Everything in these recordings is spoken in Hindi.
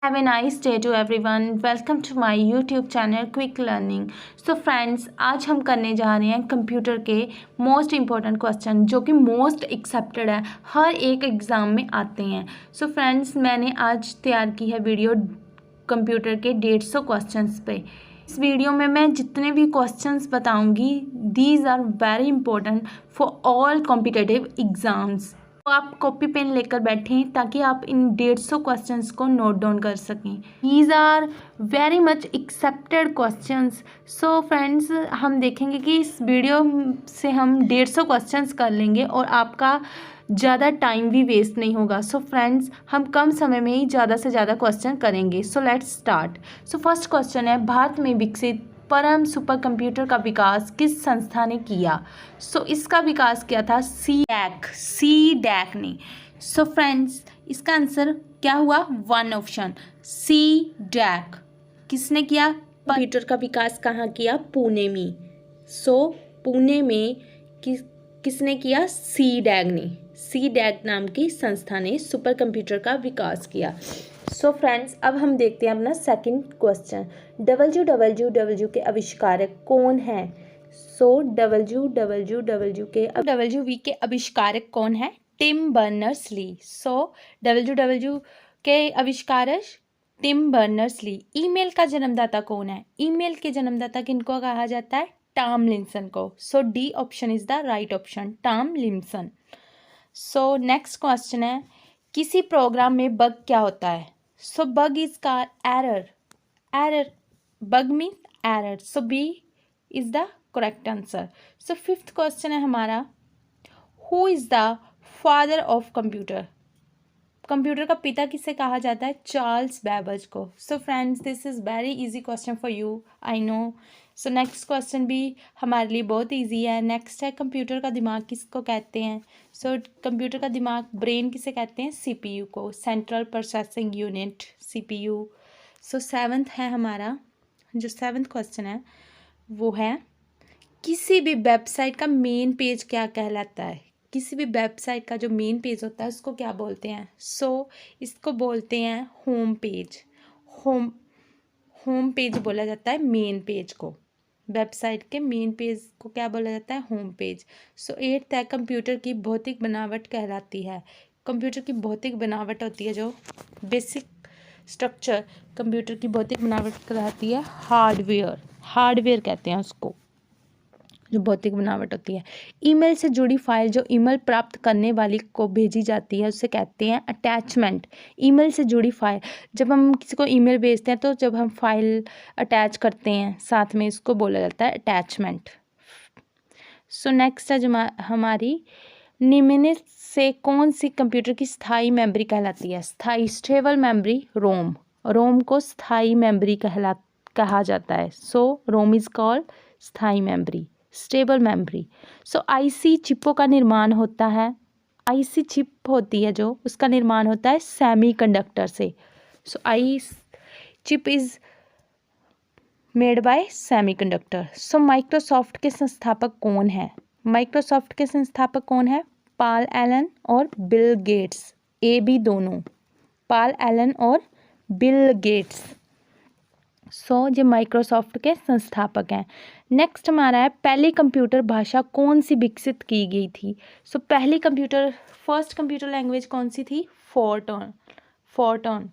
Have a nice day to everyone. Welcome to my YouTube channel Quick Learning. So friends, आज हम करने जा रहे हैं कंप्यूटर के मोस्ट इम्पॉर्टेंट क्वेश्चन जो कि मोस्ट एक्सेप्टेड है, हर एक एग्ज़ाम में आते हैं. सो फ्रेंड्स, मैंने आज तैयार की है वीडियो कंप्यूटर के 150 क्वेश्चंस पे. इस वीडियो में मैं जितने भी क्वेश्चंस बताऊंगी, these are very important for all competitive exams. तो आप कॉपी पेन लेकर बैठें ताकि आप इन 150 क्वेश्चंस को नोट डाउन कर सकें. These are very much accepted questions. So friends, हम देखेंगे कि इस वीडियो से हम 150 क्वेश्चंस कर लेंगे और आपका ज़्यादा टाइम भी वेस्ट नहीं होगा. सो फ्रेंड्स, हम कम समय में ही ज़्यादा से ज़्यादा क्वेश्चन करेंगे. So let's start. So first question है, भारत में विकसित परम सुपर कंप्यूटर का विकास किस संस्था ने किया? सो इसका विकास किया था सी डैक ने. सो फ्रेंड्स, इसका आंसर क्या हुआ? वन ऑप्शन सी डैक. किसने किया? कंप्यूटर का विकास कहाँ किया? पुणे में. सो पुणे में किसने किया? सी डैक ने. सी डैक नाम की संस्था ने सुपर कंप्यूटर का विकास किया. सो फ्रेंड्स, अब हम देखते हैं अपना सेकंड क्वेश्चन. WWW के आविष्कारक कौन हैं? सो WWW के आविष्कारक कौन है? Tim Berners-Lee. सो WWW के आविष्कारक टिम बर्नर्स-ली. ईमेल का जन्मदाता कौन है? ईमेल के जन्मदाता किनको कहा जाता है? टॉम लिंसन को. So D option is the right option, Tomlinson. So next question है, किसी प्रोग्राम में बग क्या होता है? सो बग इज का error. Bug mean error. So B is the correct answer. So fifth question है हमारा, who is the father of computer? Computer का पिता किसे कहा जाता है? चार्ल्स बैबेज को. So friends, this is very easy question for you, I no. So next question भी हमारे लिए बहुत इजी है. नेक्स्ट है, कंप्यूटर का दिमाग किसको कहते हैं? सो कंप्यूटर का दिमाग, ब्रेन किसे कहते हैं? CPU को, central processing unit, CPU. So seventh है हमारा, जो सेवन्थ क्वेश्चन है वो है, किसी भी वेबसाइट का मेन पेज क्या कहलाता है? किसी भी वेबसाइट का जो मेन पेज होता है उसको क्या बोलते हैं? सो इसको बोलते हैं होम पेज. होम पेज बोला जाता है मेन पेज को. वेबसाइट के मेन पेज को क्या बोला जाता है? Home page. सो एट्थ है, कंप्यूटर की भौतिक बनावट कहलाती है. कंप्यूटर की भौतिक बनावट होती है, जो बेसिक स्ट्रक्चर कंप्यूटर की भौतिक बनावट कहलाती है हार्डवेयर कहते हैं उसको, जो भौतिक बनावट होती है. ईमेल से जुड़ी फाइल जो ईमेल प्राप्त करने वाली को भेजी जाती है उसे कहते हैं अटैचमेंट. ईमेल से जुड़ी फाइल, जब हम किसी को ईमेल भेजते हैं तो जब हम फाइल अटैच करते हैं साथ में, इसको बोला जाता है अटैचमेंट. सो नेक्स्ट है जो हमारी, निम्न से कौन सी कंप्यूटर की स्थायी मेमोरी कहलाती है? स्टेबल मेमोरी रोम को स्थायी मेमोरी कहा जाता है. सो रोम इज कॉल्ड स्थायी मेमोरी, स्टेबल मेमोरी. सो आईसी चिपों का निर्माण होता है, आईसी चिप होती है जो, उसका निर्माण होता है सेमीकंडक्टर से. So I chip is made by semiconductor. So Microsoft के संस्थापक कौन है? माइक्रोसॉफ्ट के संस्थापक कौन है? पॉल एलन और बिल गेट्स. ए बी दोनों, पॉल एलन और बिल गेट्स. सो जो माइक्रोसॉफ्ट के संस्थापक हैं. नेक्स्ट हमारा है, पहली कंप्यूटर भाषा कौन सी विकसित की गई थी? सो फर्स्ट कंप्यूटर लैंग्वेज कौन सी थी? फोरटॉन.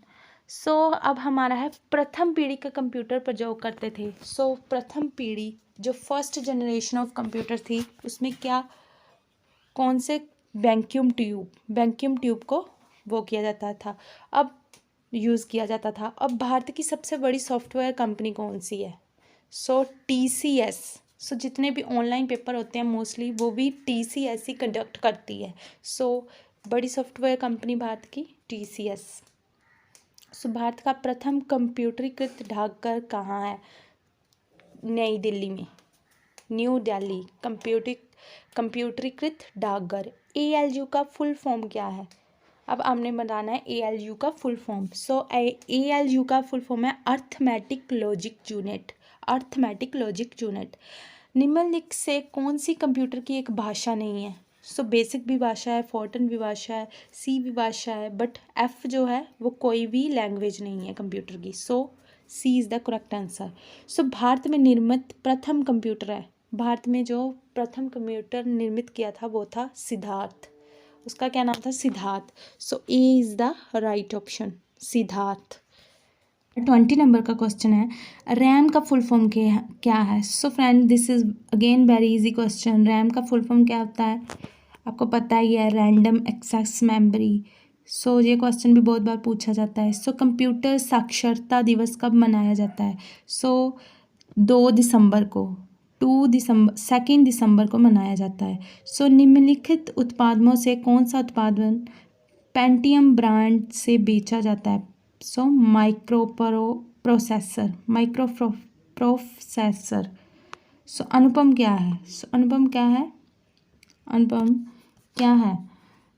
सो अब हमारा है, प्रथम पीढ़ी के कंप्यूटर प्रयोग करते थे. सो प्रथम पीढ़ी, जो फर्स्ट जनरेशन ऑफ कंप्यूटर थी, उसमें कौन से वैक्यूम ट्यूब को वो किया जाता था, अब यूज़ किया जाता था. अब भारत की सबसे बड़ी सॉफ्टवेयर कंपनी कौन सी है? सो TCS. सो जितने भी ऑनलाइन पेपर होते हैं मोस्टली वो भी TCS ही कंडक्ट करती है. सो बड़ी सॉफ्टवेयर कंपनी भारत की TCS. सो भारत का प्रथम कंप्यूटरीकृत डाकघर कहाँ है? नई दिल्ली में, न्यू दिल्ली. कंप्यूटरीकृत डाकघर. ALU का फुल फॉर्म क्या है? अब हमने बताना है ALU का फुल फॉर्म. सो ALU का फुल फॉर्म है अर्थमेटिक लॉजिक यूनिट. निम्नलिखित से कौन सी कंप्यूटर की एक भाषा नहीं है? सो बेसिक भी भाषा है, फोर्टन भी भाषा है, सी भी भाषा है, बट एफ जो है वो कोई भी लैंग्वेज नहीं है कंप्यूटर की। सो सी is the correct answer. So Bharat में निर्मित प्रथम कंप्यूटर है, भारत में जो प्रथम कंप्यूटर निर्मित किया था वो था सिद्धार्थ। उसका क्या नाम था? Siddhartha. So A is the right option, Siddhartha. 20 number का क्वेश्चन है, रैम का फुल फॉर्म क्या है? So friend this is again very easy question. RAM का फुल फॉर्म क्या होता है? आपको पता ही है, रैंडम एक्सेस मेमोरी। सो ये क्वेश्चन भी बहुत बार पूछा जाता है। सो कंप्यूटर साक्षरता दिवस कब मनाया जाता है? सो 2 दिसंबर को, 2 दिसंबर को मनाया जाता है। सो निम्नलिखित उत्पादों से कौन सा उत्पादन पेंटियम ब्रांड से बेचा जाता है? So micro processor. सो अनुपम क्या है? अनुपम क्या है?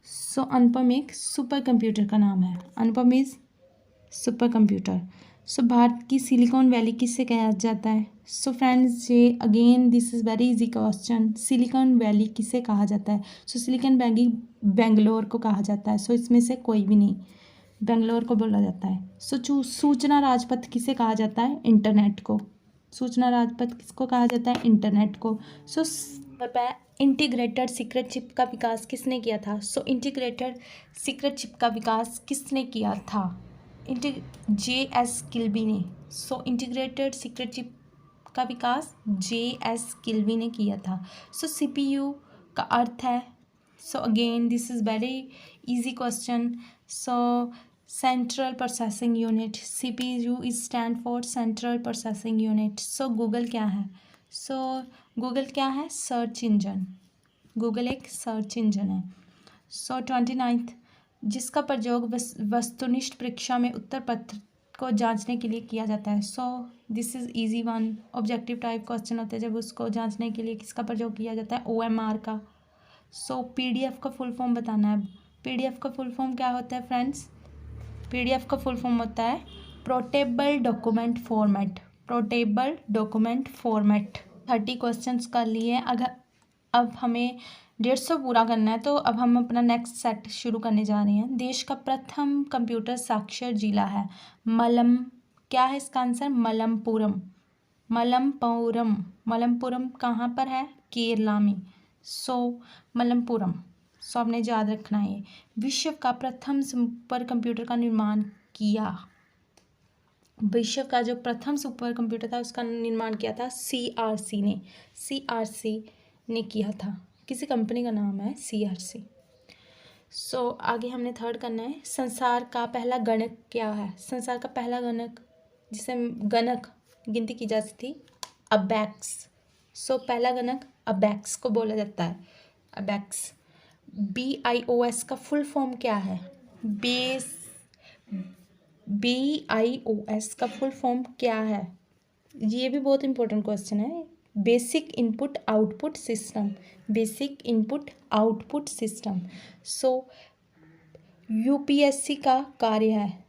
सो अनुपम एक सुपर कंप्यूटर का नाम है। अनुपम इज सुपर कंप्यूटर। सो भारत की सिलिकॉन वैली किससे कहा जाता है? सो फ्रेंड्स ये again this is very easy question. Silicon valley किसे कहा जाता है? सो सिलिकॉन वैली बेंगलोर को कहा जाता है। सो इसमें से कोई भी नहीं, बेंगलोर को बोला जाता है। सो सूचना राजपथ किसे कहा जाता है? इंटरनेट को। सूचना राजपथ किसको कहा जाता है? इंटरनेट को। सो इंटीग्रेटेड सीक्रेट चिप का विकास किसने किया था? सो इंटीग्रेटेड सीक्रेट चिप का विकास किसने किया था? J.S. किल्बी ने। सो इंटीग्रेटेड सीक्रेट चिप का विकास J.S. किल्बी ने किया था। सो CPU का अर्थ है, so again this is very easy question. So central processing unit, CPU is stand for central processing unit. So Google क्या है? सो गूगल क्या है? Search engine. गूगल एक सर्च इंजन है। सो 29, जिसका प्रयोग वस्तुनिष्ठ परीक्षा में उत्तर पत्र को जांचने के लिए किया जाता है। So this is easy one. Objective type question होते हैं जब उसको जांचने के लिए किसका प्रयोग किया जाता है? OMR का। सो PDF का फुल फॉर्म बताना है। PDF का फुल फॉर्म क्या होता है फ्रेंड्स? PDF का फुल फॉर्म होता है portable document format. Portable document format. 30 questions कर लिए। अगर अब हमें 150 पूरा करना है, तो अब हम अपना नेक्स्ट सेट शुरू करने जा रहे हैं। देश का प्रथम कंप्यूटर साक्षर जिला है क्या है इसका आंसर? मलप्पुरम। मलप्पुरम कहाँ पर है? केरला में। सो मलप्पुरम। सो आपने याद रखना है। विश्व का प्रथम सुपर कंप्यूटर का निर्माण किया। विश्व का जो प्रथम सुपर कंप्यूटर था उसका निर्माण किया था CRC ने। CRC ने किया था। किसी कंपनी का नाम है CRC। सो आगे हमने थर्ड करना है। संसार का पहला गणक क्या है? संसार का पहला गणक, जिसे गणक गिनती की जाती थी, अबैक्स। सो पहला गणक अबैक्स को बोला जाता है, अबैक्स। BIOS का फुल फॉर्म क्या है? BIOS का फुल फॉर्म क्या है? ये भी बहुत इंपॉर्टेंट क्वेश्चन है। Basic input output system. Basic input output system. So UPSC का कार्य है,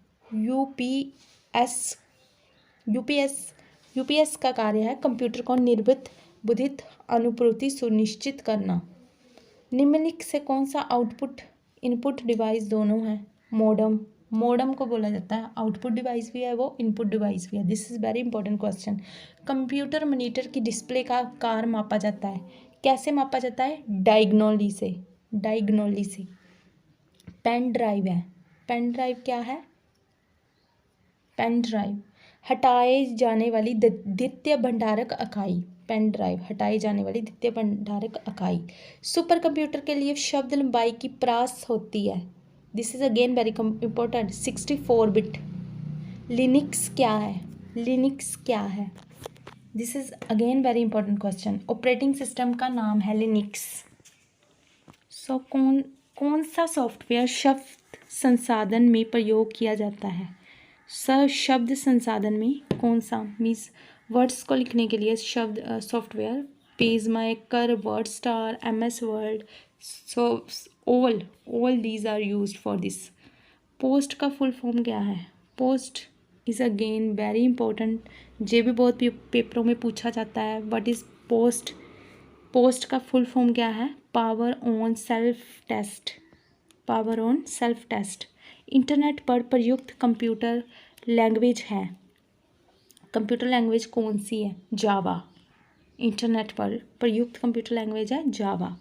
यूपीएस का कार्य है कंप्यूटर को निर्मित बुद्धित अनुपूर्ति सुनिश्चित करना। निम्नलिखित से कौन सा आउटपुट इनपुट डिवाइस दोनों है? मोडम को बोला जाता है, आउटपुट डिवाइस भी है वो, इनपुट डिवाइस भी है। This is very important question. Computer monitor की डिस्प्ले का आकार मापा जाता है, कैसे मापा जाता है? डायगोनली से। पेन ड्राइव है। पेन ड्राइव क्या है? पेन ड्राइव हटाए जाने वाली द्वितीय भंडारक इकाई। पेन ड्राइव हटाई जाने वाली द्वितीय भंडारक इकाई। सुपर कंप्यूटर के लिए शब्द लंबाई की प्रास होती है। This is again very important. 64 bit. Linux क्या है? This is again very important question. Operating system का नाम है लिनक्स। सो कौन सा सॉफ्टवेयर शब्द संसाधन में प्रयोग किया जाता है? शब्द संसाधन में कौन सा? मीन्स वर्ड्स को लिखने के लिए शब्द software, page maker, word star, MS word. So all these are used for this. Post का फुल फॉर्म क्या है? Post is again very important. ये भी बहुत पेपरों में पूछा जाता है। What is post? पोस्ट का फुल फॉर्म क्या है? Power on self test, power on self test. Internet पर प्रयुक्त कंप्यूटर लैंग्वेज है, कंप्यूटर लैंग्वेज कौन सी है? जावा। इंटरनेट पर प्रयुक्त कंप्यूटर लैंग्वेज है जावा।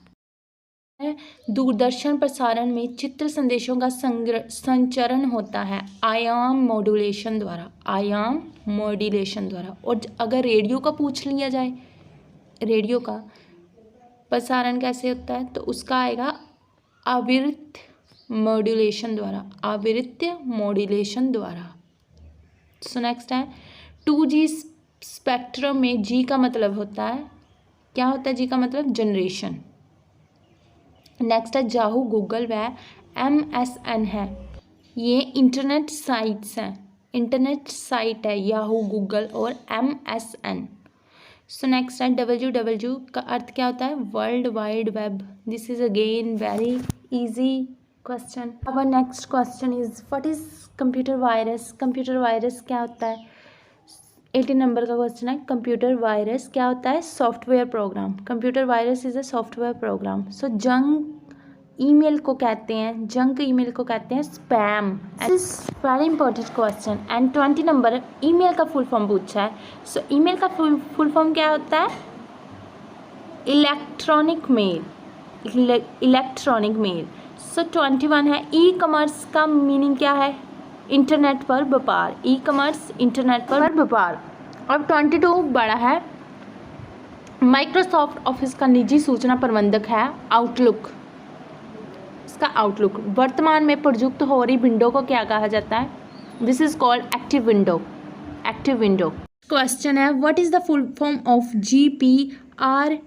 दूरदर्शन प्रसारण में चित्र संदेशों का संचरण होता है आयाम मॉड्यूलेशन द्वारा, आयाम मॉड्यूलेशन द्वारा। और अगर रेडियो का पूछ लिया जाए, रेडियो का प्रसारण कैसे होता है, तो उसका आएगा आवृत्ति मॉड्यूलेशन द्वारा, आवृत्ति मॉड्यूलेशन द्वारा। सो नेक्स्ट है 2G स्पेक्ट्रम में जी का मतलब होता है, क्या होता है जी का मतलब? जनरेशन। नेक्स्ट है याहू, गूगल व MSN है, ये इंटरनेट साइट्स हैं, इंटरनेट साइट है याहू, गूगल और MSN। सो नेक्स्ट है WWW का अर्थ क्या होता है? World wide web. This is again very easy question. Our next question is what is computer virus? Computer virus क्या होता है? 18 नंबर का क्वेश्चन है। कंप्यूटर वायरस क्या होता है? Software program. Computer virus is a software program. So junk email को कहते हैं, जंक ईमेल को कहते हैं spam. This is very important question and 20 number email का फुल फॉर्म पूछा है। सो ईमेल का फुल फॉर्म क्या होता है? Electronic mail, electronic mail. So 21 है ई कॉमर्स का मीनिंग क्या है? इंटरनेट पर व्यापार, ई कॉमर्स इंटरनेट पर व्यापार। अब 22 बड़ा है, माइक्रोसॉफ्ट ऑफिस का निजी सूचना प्रबंधक है आउटलुक, इसका आउटलुक। वर्तमान में प्रयुक्त हो रही विंडो को क्या कहा जाता है? This is called active window, active window. Question है what is the full form of GPRS?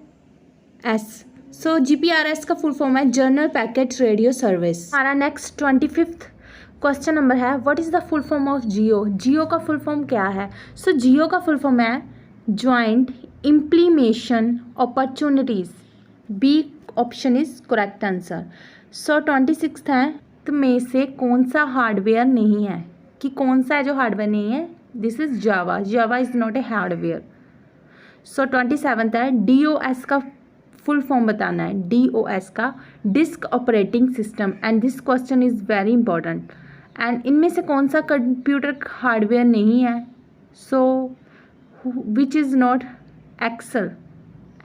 So GPRS का फुल फॉर्म है जर्नल पैकेट रेडियो सर्विस। हमारा नेक्स्ट 25th क्वेश्चन नंबर है what is the full form of Jio? Jio का फुल फॉर्म क्या है? सो जियो का फुल फॉर्म है joint implementation opportunities. B option is correct answer. So 26th है तो में से कौन सा हार्डवेयर नहीं है? कि कौन सा है जो हार्डवेयर नहीं है? This is Java, Java is not a hardware. So 27th है DOS का फुल फॉर्म बताना है, DOS का disk operating system and this question is very important. And इनमें से कौन सा कंप्यूटर हार्डवेयर नहीं है? So which is not Excel,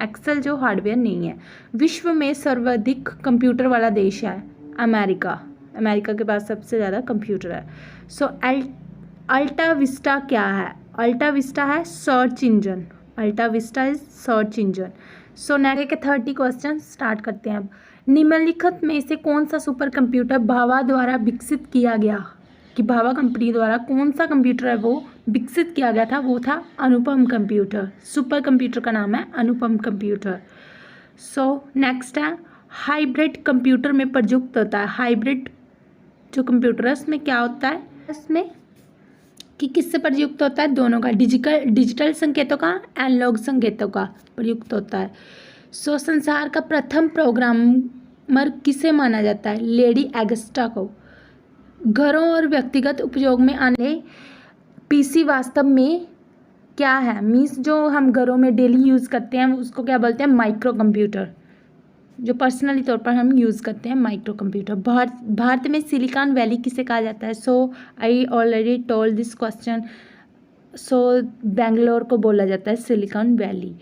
Excel जो हार्डवेयर नहीं है। विश्व में सर्वाधिक कंप्यूटर वाला देश है अमेरिका, अमेरिका के पास सबसे ज़्यादा कंप्यूटर है। सो अल्टा विस्टा क्या है? अल्टा विस्टा है search engine, AltaVista is search engine. So next के 30 क्वेश्चन स्टार्ट करते हैं अब। निम्नलिखित में से कौन सा सुपर कंप्यूटर भाभा द्वारा विकसित किया गया? कि भाभा कंपनी द्वारा कौन सा कंप्यूटर है वो विकसित किया गया था? वो था अनुपम कंप्यूटर। सुपर कंप्यूटर का नाम है अनुपम कंप्यूटर। सो नेक्स्ट है हाइब्रिड कंप्यूटर में प्रयुक्त होता है, हाइब्रिड जो कंप्यूटर है उसमें क्या होता है? इसमें कि किससे प्रयुक्त होता है? दोनों का, डिजिटल संकेतों का, एनालॉग संकेतों का प्रयुक्त होता है। सो संसार का प्रथम प्रोग्रामर किसे माना जाता है? लेडी एगस्टा को। घरों और व्यक्तिगत उपयोग में आने PC वास्तव में क्या है? मीन्स जो हम घरों में डेली यूज़ करते हैं उसको क्या बोलते हैं? Micro computer. जो पर्सनली तौर पर हम यूज़ करते हैं माइक्रो कंप्यूटर। भारत में सिलिकॉन वैली किसे कहा जाता है? So I already told this question. So Bangalore को बोला जाता है सिलिकॉन वैली।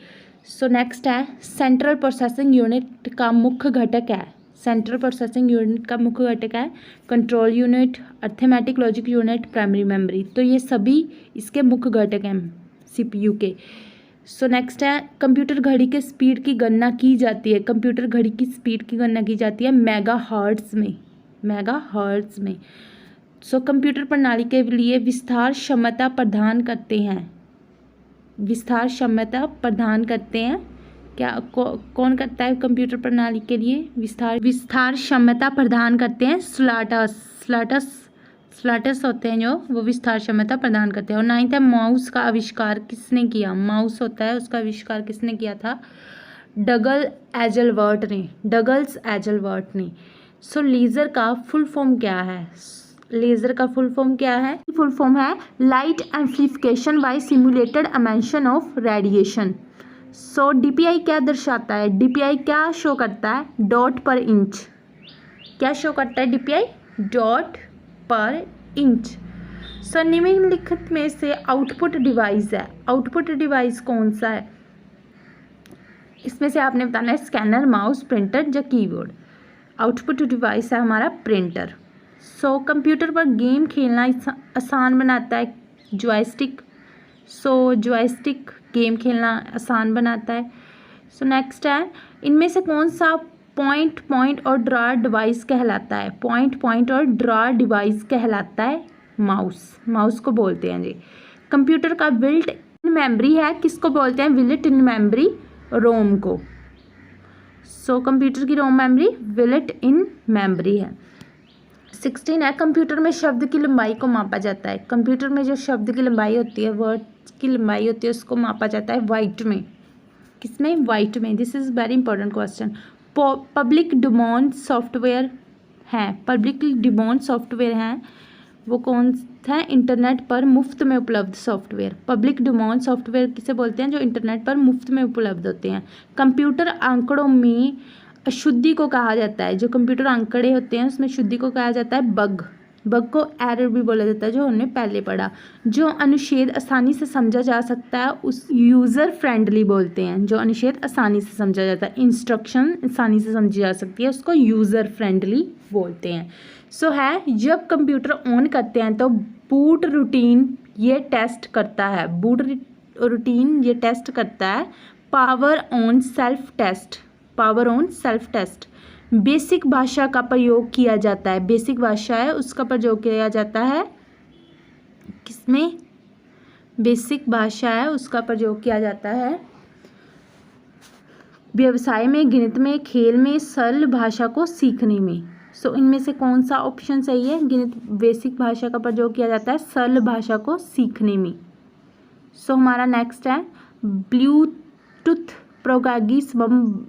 सो नेक्स्ट है सेंट्रल प्रोसेसिंग यूनिट का मुख्य घटक है? सेंट्रल प्रोसेसिंग यूनिट का मुख्य घटक है control unit, arithmetic logic unit, primary memory. तो ये सभी इसके मुख्य घटक हैं CPU के। सो नेक्स्ट है कंप्यूटर घड़ी के स्पीड की गणना की जाती है? कंप्यूटर घड़ी की स्पीड की गणना की जाती है मेगाहर्ट्ज़ में, मेगाहर्ट्ज़ में। सो कंप्यूटर प्रणाली के लिए विस्तार क्षमता प्रदान करते हैं, विस्तार क्षमता प्रदान करते हैं क्या? कौन करता है कंप्यूटर प्रणाली के लिए विस्तार क्षमता प्रदान करते हैं? स्लॉट्स होते हैं जो वो विस्तार क्षमता प्रदान करते हैं। और 9th है माउस का आविष्कार किसने किया? माउस होता है उसका आविष्कार किसने किया था? डगल्स एजलवर्ट ने। सो लेज़र का फुल फॉर्म क्या है? लेज़र का फुल फॉर्म क्या है? फुल फॉर्म है light amplification by simulated emission of radiation. So DPI क्या दर्शाता है, DPI क्या शो करता है, डॉट पर इंच। क्या शो करता है DPI, डॉट पर इंच। सो निम्नलिखित में से आउटपुट डिवाइस है, आउटपुट डिवाइस कौन सा है, इसमें से आपने बताना है स्कैनर, माउस, प्रिंटर या कीबोर्ड। आउटपुट डिवाइस है हमारा प्रिंटर। सो कंप्यूटर पर गेम खेलना आसान बनाता है जॉयस्टिक। सो जॉयस्टिक गेम खेलना आसान बनाता है। सो नेक्स्ट है, इनमें से कौन सा पॉइंट पॉइंट और ड्रा डिवाइस कहलाता है, पॉइंट पॉइंट और ड्रा डिवाइस कहलाता है माउस, माउस को बोलते हैं जी। कंप्यूटर का बिल्ट इन मेमोरी है, किसको बोलते हैं, बिल्ट इन मेमोरी, रोम को। सो कंप्यूटर की रोम मेमोरी बिल्ट इन मेमोरी है। 16 है, कंप्यूटर में शब्द की लंबाई को मापा जाता है। कंप्यूटर में जो शब्द की लंबाई होती है, वर्ड की लंबाई होती है, उसको मापा जाता है वाइट में। किसमें, वाइट में। This is very important question. Public domain software हैं, पब्लिक डोमेन सॉफ्टवेयर हैं, वो कौन है, इंटरनेट पर मुफ्त में उपलब्ध सॉफ्टवेयर। पब्लिक डोमेन सॉफ्टवेयर किसे बोलते हैं, जो इंटरनेट पर मुफ्त में उपलब्ध होते हैं। कंप्यूटर आंकड़ों में अशुद्धि को कहा जाता है, जो कंप्यूटर आंकड़े होते हैं उसमें शुद्धि को कहा जाता है बग। बग को एरर भी बोला जाता है, जो हमने पहले पढ़ा। जो अनुच्छेद आसानी से समझा जा सकता है उस यूज़र फ्रेंडली बोलते हैं, जो अनुच्छेद आसानी से समझा जाता है, इंस्ट्रक्शन आसानी से समझी जा सकती है, उसको यूज़र फ्रेंडली बोलते हैं। सो है, जब कंप्यूटर ऑन करते हैं तो बूट रूटीन ये टेस्ट करता है, बूट रूटीन ये टेस्ट करता है power on self test, power on self test. Basic भाषा का प्रयोग किया जाता है, बेसिक भाषा है उसका प्रयोग किया जाता है किसमें, बेसिक भाषा है उसका प्रयोग किया जाता है व्यवसाय में, गणित में, खेल में, सरल भाषा को सीखने में। सो इनमें से कौन सा ऑप्शन सही है, गणित, बेसिक भाषा का प्रयोग किया जाता है सरल भाषा को सीखने में। सो हमारा नेक्स्ट है, ब्लूटूथ प्रौद्योगिकी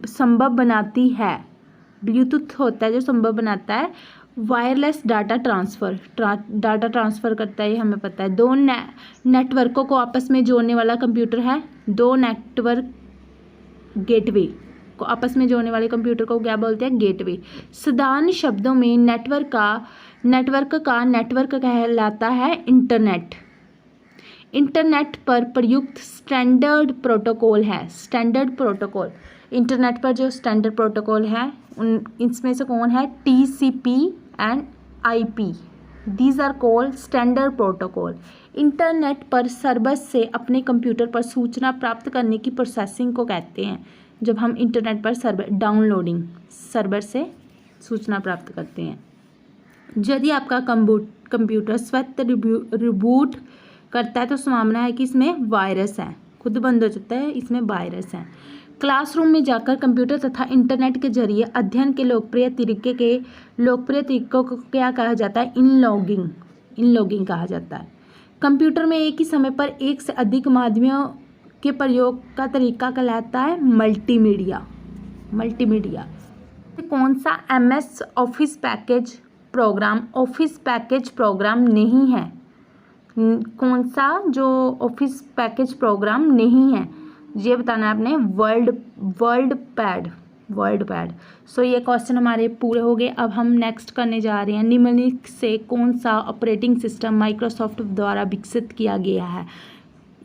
संभव बनाती है। ब्लूटूथ होता है जो संभव बनाता है wireless data transfer, data transfer करता है, ये हमें पता है। दो नेटवर्कों को आपस में जोड़ने वाला कंप्यूटर है, दो नेटवर्क गेटवे को आपस में जोड़ने वाले कंप्यूटर को क्या बोलते हैं, गेटवे। साधारण शब्दों में नेटवर्क कहलाता है इंटरनेट। इंटरनेट पर प्रयुक्त स्टैंडर्ड प्रोटोकॉल है, स्टैंडर्ड प्रोटोकॉल। इंटरनेट पर जो स्टैंडर्ड प्रोटोकॉल है इसमें से कौन है, TCP and IP, these are called standard protocol. Internet पर सर्वर से अपने कंप्यूटर पर सूचना प्राप्त करने की प्रोसेसिंग को कहते हैं। जब हम इंटरनेट पर सर्वर डाउनलोडिंग, सर्वर से सूचना प्राप्त करते हैं। यदि आपका कंप्यूटर स्वतः रिबूट करता है तो संभावना है कि इसमें वायरस है, खुद बंद हो जाता है, इसमें वायरस है। क्लासरूम में जाकर कंप्यूटर तथा इंटरनेट के जरिए अध्ययन के लोकप्रिय तरीकों को क्या कहा जाता है, इनलॉगिंग कहा जाता है। कंप्यूटर में एक ही समय पर एक से अधिक माध्यमों के प्रयोग का तरीका कहलाता है मल्टीमीडिया। कौन सा MS ऑफिस पैकेज प्रोग्राम नहीं है, कौन सा जो ऑफिस पैकेज प्रोग्राम नहीं है, ये बताना है आपने, वर्ल्ड पैड। सो ये क्वेश्चन हमारे पूरे हो गए। अब हम नेक्स्ट करने जा रहे हैं, निम्नलिखित से कौन सा ऑपरेटिंग सिस्टम माइक्रोसॉफ्ट द्वारा विकसित किया गया है।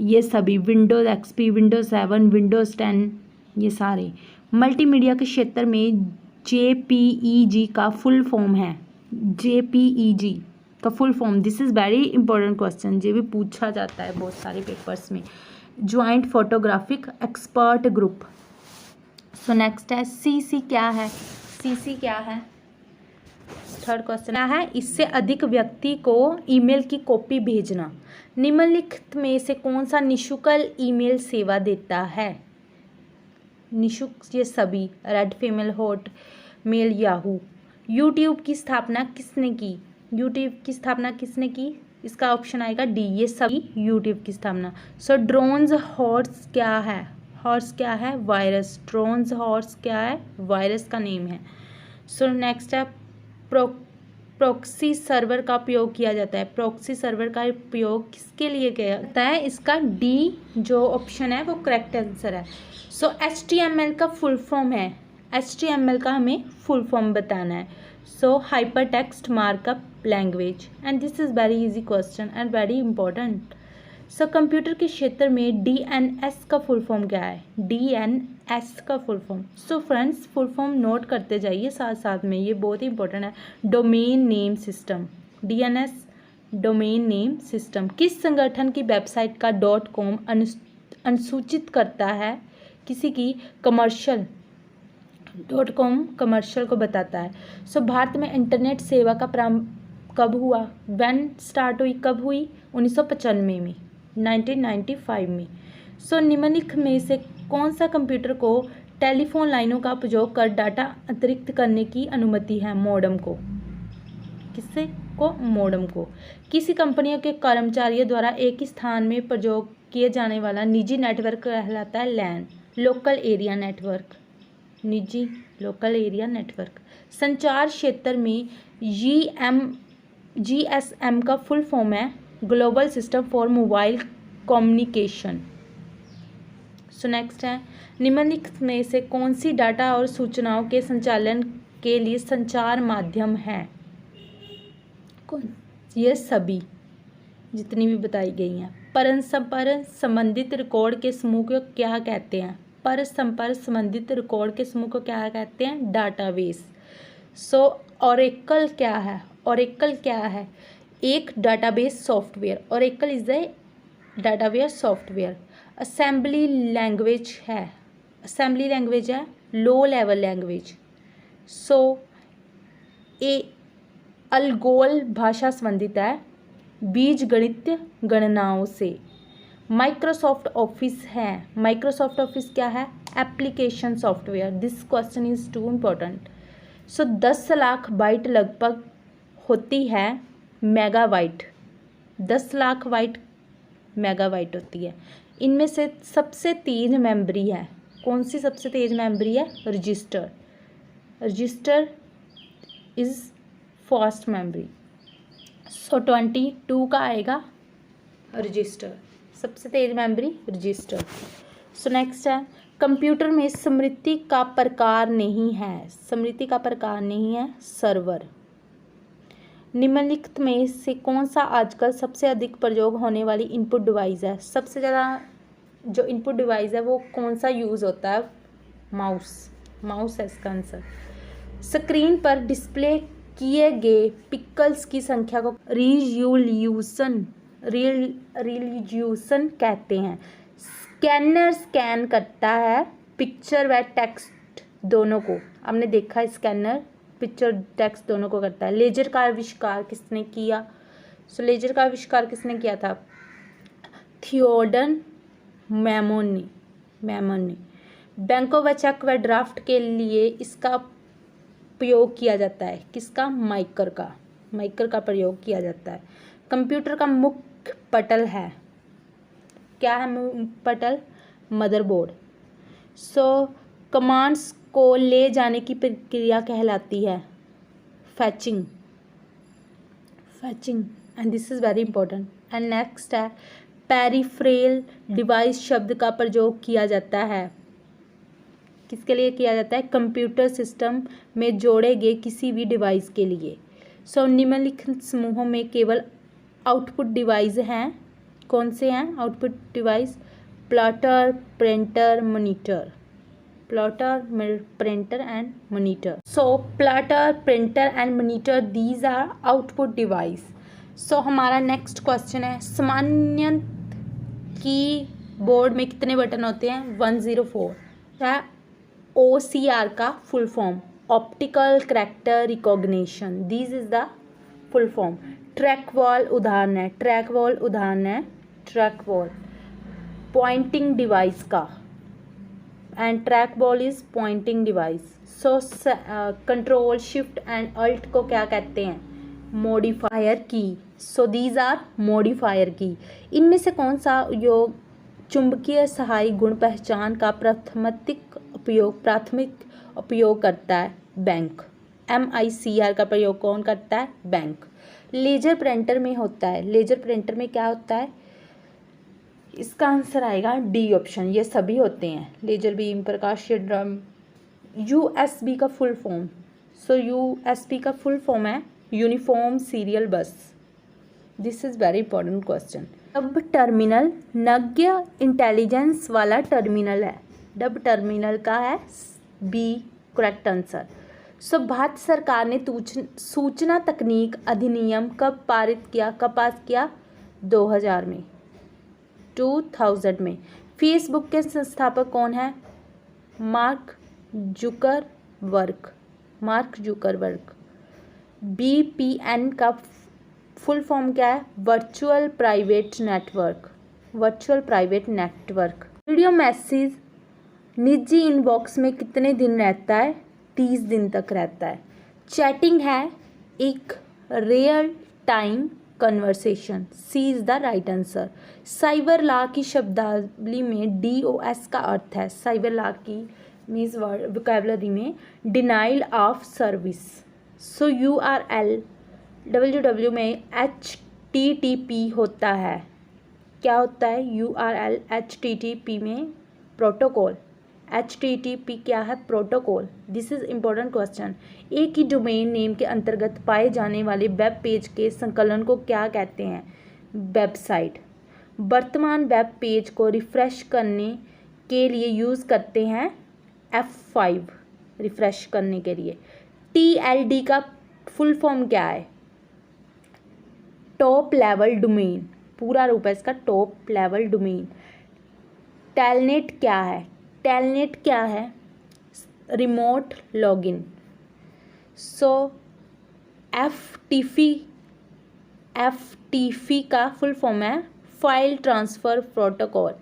ये सभी विंडोज़ XP, विंडोज़ 7, विंडोज़ 10, ये सारे। मल्टीमीडिया के क्षेत्र में JPEG का फुल फॉर्म है, JPEG का full form, this is very important question, ये भी पूछा जाता है बहुत सारे पेपर्स में। Joint photographic expert group. सो नेक्स्ट है CC क्या है, CC क्या है, थर्ड क्वेश्चन क्या है, इससे अधिक व्यक्ति को ईमेल की कॉपी भेजना। निम्नलिखित में से कौन सा निःशुल्क ईमेल सेवा देता है, निःशुल्क ये सभी, Rediffmail, Hotmail, Yahoo. YouTube की स्थापना किसने की, इसका ऑप्शन आएगा D, ये सभी यूट्यूब की स्थापना। सो ड्रोन्स हॉर्स क्या है, वायरस। ड्रोन्स हॉर्स क्या है, वायरस का नेम है। सो नेक्स्ट है प्रॉक्सी सर्वर का उपयोग किया जाता है। प्रॉक्सी सर्वर का उपयोग किसके लिए किया जाता है? इसका डी जो ऑप्शन है वो करेक्ट आंसर है। सो HTML का फुल फॉर्म है, HTML का हमें फुल फॉर्म बताना है। सो hyper text markup language, and this is very easy question and very important. So computer के क्षेत्र में DNS का फुल फॉर्म क्या है? DNS का full form, so friends full form note करते जाइए साथ साथ में, ये बहुत ही इंपॉर्टेंट है। Domain name system, DNS domain name system. किस संगठन की वेबसाइट का .com अनुसूचित करता है किसी की कमर्शियल? .com कमर्शियल को बताता है। सो भारत में इंटरनेट सेवा का प्रारंभ कब हुआ? व्हेन स्टार्ट हुई, कब हुई? 1995 में, 1995 में। सो निम्नलिखित में से कौन सा कंप्यूटर को टेलीफोन लाइनों का उपयोग कर डाटा अंतरित करने की अनुमति है? मॉडेम को। किससे को? मॉडेम को। किसी कंपनियों के कर्मचारियों द्वारा एक ही स्थान में प्रयोग किए जाने वाला निजी नेटवर्क कहलाता है लैन, लोकल एरिया नेटवर्क, निजी लोकल एरिया नेटवर्क। संचार क्षेत्र में GSM का फुल फॉर्म है global system for mobile communication. So next है, निम्नलिखित में से कौन सी डाटा और सूचनाओं के संचालन के लिए संचार माध्यम है? कौन? ये सभी जितनी भी बताई गई हैं। परस्पर संबंधित रिकॉर्ड के समूह को क्या कहते हैं? परस्पर संबंधित रिकॉर्ड के समूह को क्या कहते हैं? डाटाबेस। सो ओरेकल क्या है? ओरेकल क्या है? एक database software. Oracle is a database software. Assembly language है, असेंबली लैंग्वेज है लो लेवल लैंग्वेज। सो ए अलगोल भाषा संबंधित है बीजगणितीय गणनाओं से। माइक्रोसॉफ्ट ऑफिस है, माइक्रोसॉफ्ट ऑफिस क्या है? Application software. This question is too important. So 10 lakh byte लगभग होती है मेगाबाइट, 10 लाख बाइट मेगाबाइट होती है। इनमें से सबसे तेज मेमोरी है, कौन सी सबसे तेज मेमोरी है? Register, register is fast memory. So 22 का आएगा रजिस्टर, सबसे तेज मेमोरी रजिस्टर। सो नेक्स्ट है, कंप्यूटर में स्मृति का प्रकार नहीं है, स्मृति का प्रकार नहीं है सर्वर। निम्नलिखित में से कौन सा आजकल सबसे अधिक प्रयोग होने वाली इनपुट डिवाइस है? सबसे ज़्यादा जो इनपुट डिवाइस है वो कौन सा यूज़ होता है? माउस, माउस है इसका आंसर। स्क्रीन पर डिस्प्ले किए गए पिक्सेल्स की संख्या को रिजोल्यूशन कहते हैं। स्कैनर स्कैन करता है पिक्चर व टेक्स्ट दोनों को, हमने देखा स्कैनर पिक्चर टेक्स्ट दोनों को करता है। लेजर का आविष्कार किसने किया? सो लेजर का आविष्कार किसने किया था? थियोडर मैमोनी। बैंकों व चेक व ड्राफ्ट के लिए इसका प्रयोग किया जाता है, किसका? माइकर का, माइकर का प्रयोग किया जाता है। कंप्यूटर का मुख्य पटल है, क्या है पटल? मदरबोर्ड। सो कमांड्स को ले जाने की प्रक्रिया कहलाती है फैचिंग, फैचिंग, and this is very important. And next है, पेरिफेरल डिवाइस शब्द का प्रयोग किया जाता है, किसके लिए किया जाता है? कंप्यूटर सिस्टम में जोड़े गए किसी भी डिवाइस के लिए। सो निम्नलिखित समूहों में केवल आउटपुट डिवाइस हैं, कौन से हैं output device? Plotter, printer, monitor, plotter, printer and monitor. So plotter, printer and monitor these are output device. So हमारा नेक्स्ट क्वेश्चन है, सामान्य कीबोर्ड में कितने बटन होते हैं? 104। क्या OCR का full form? Optical character recognition, this is the full form. Track ball उदाहरण है, ट्रैक बॉल उदाहरण है, ट्रैक बॉल पॉइंटिंग डिवाइस का, and track ball is pointing device. So control shift and alt को क्या कहते हैं? मॉडिफायर की। सो दीज आर मॉडिफायर की। इनमें से कौन सा योग चुंबकीय सहायक गुण पहचान का प्राथमिक उपयोग करता है? बैंक। MICR का प्रयोग कौन करता है? बैंक। लेजर प्रिंटर में होता है, लेजर प्रिंटर में क्या होता है? इसका आंसर आएगा डी ऑप्शन, ये सभी होते हैं, लेजर बीम, प्रकाशीय ड्रम। USB का फुल फॉर्म, सो USB का फुल फॉर्म है uniform serial bus. This is very important question. Dumb terminal नग्य इंटेलिजेंस वाला टर्मिनल है, डब टर्मिनल का है B correct answer. So Bharat सरकार ने सूचना तकनीक अधिनियम कब पारित किया, कब पास किया? 2000 में, 2000 में। फेसबुक के संस्थापक कौन है? Mark Zuckerberg, mark Zuckerberg. BPN का फुल फॉर्म क्या है? Virtual private network, virtual private network. Video message निजी इनबॉक्स में कितने दिन रहता है? 30 दिन तक रहता है। चैटिंग है एक real time conversation, C is the right answer. Cyber law की शब्दावली में DOS का अर्थ है, साइबर लॉ की मीन्स वोकैबुलरी में denial of service. So URL WWW में HTTP होता है, क्या होता है? URL HTTP में प्रोटोकॉल, HTTP क्या है? Protocol. This is important question. एक ही डोमेन नेम के अंतर्गत पाए जाने वाले वेब पेज के संकलन को क्या कहते हैं? वेबसाइट। वर्तमान वेब पेज को रिफ्रेश करने के लिए यूज़ करते हैं F5, रिफ्रेश करने के लिए। TLD का फुल फॉर्म क्या है? टॉप लेवल डोमेन, पूरा रूप है इसका टॉप लेवल डोमेन। टेलनेट क्या है? टेलनेट क्या है? Remote login. सो FTP का फुल फॉर्म है file transfer protocol.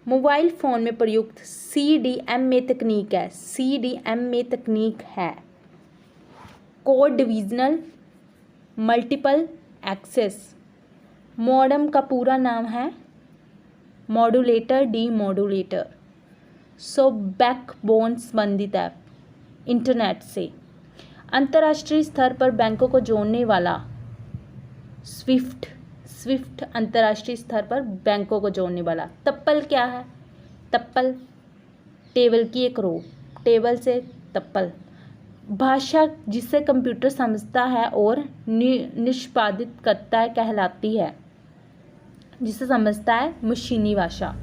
Mobile phone में प्रयुक्त CDMA तकनीक है, CDMA तकनीक है code divisional multiple access. Modem का पूरा नाम है मॉड्यूलेटर, डीमॉड्यूलेटर। सो बैकबोन संबंधित है इंटरनेट से। अंतर्राष्ट्रीय स्तर पर बैंकों को जोड़ने वाला स्विफ्ट अंतर्राष्ट्रीय स्तर पर बैंकों को जोड़ने वाला। तप्पल क्या है? तप्पल टेबल की एक रो, टेबल से तप्पल। भाषा जिसे कंप्यूटर समझता है और निष्पादित करता है कहलाती है, जिसे समझता है मशीनी भाषा।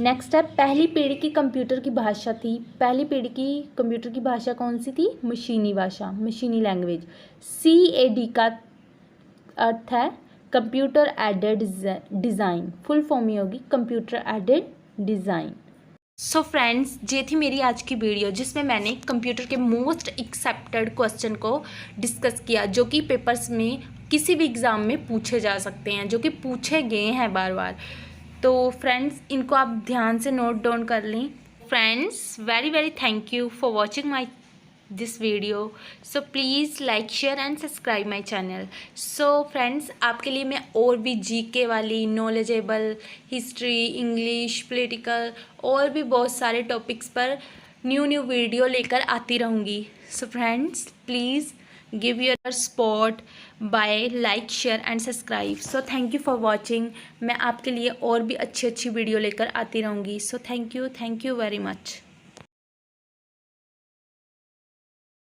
नेक्स्ट है पहली पीढ़ी की कंप्यूटर की भाषा थी, पहली पीढ़ी की कंप्यूटर की भाषा कौन सी थी? मशीनी भाषा, मशीनी लैंग्वेज। CAD का अर्थ है computer aided design, full form ही होगी computer aided design. So friends, ये थी मेरी आज की वीडियो जिसमें मैंने कंप्यूटर के मोस्ट एक्सेप्टेड क्वेश्चन को डिस्कस किया, जो कि पेपर्स में किसी भी एग्ज़ाम में पूछे जा सकते हैं, जो कि पूछे गए हैं बार बार। तो फ्रेंड्स, इनको आप ध्यान से नोट डाउन कर लें। Friends, very thank you for watching my this video. So please like share and subscribe my channel. So friends, आपके लिए मैं और भी GK वाली नॉलेजेबल, हिस्ट्री, इंग्लिश, पॉलिटिकल और भी बहुत सारे टॉपिक्स पर न्यू वीडियो लेकर आती रहूँगी। So friends, please give your support by like share and subscribe। so thank you for watching। मैं आपके लिए और भी अच्छी वीडियो लेकर आती रहूँगी। so thank you very much।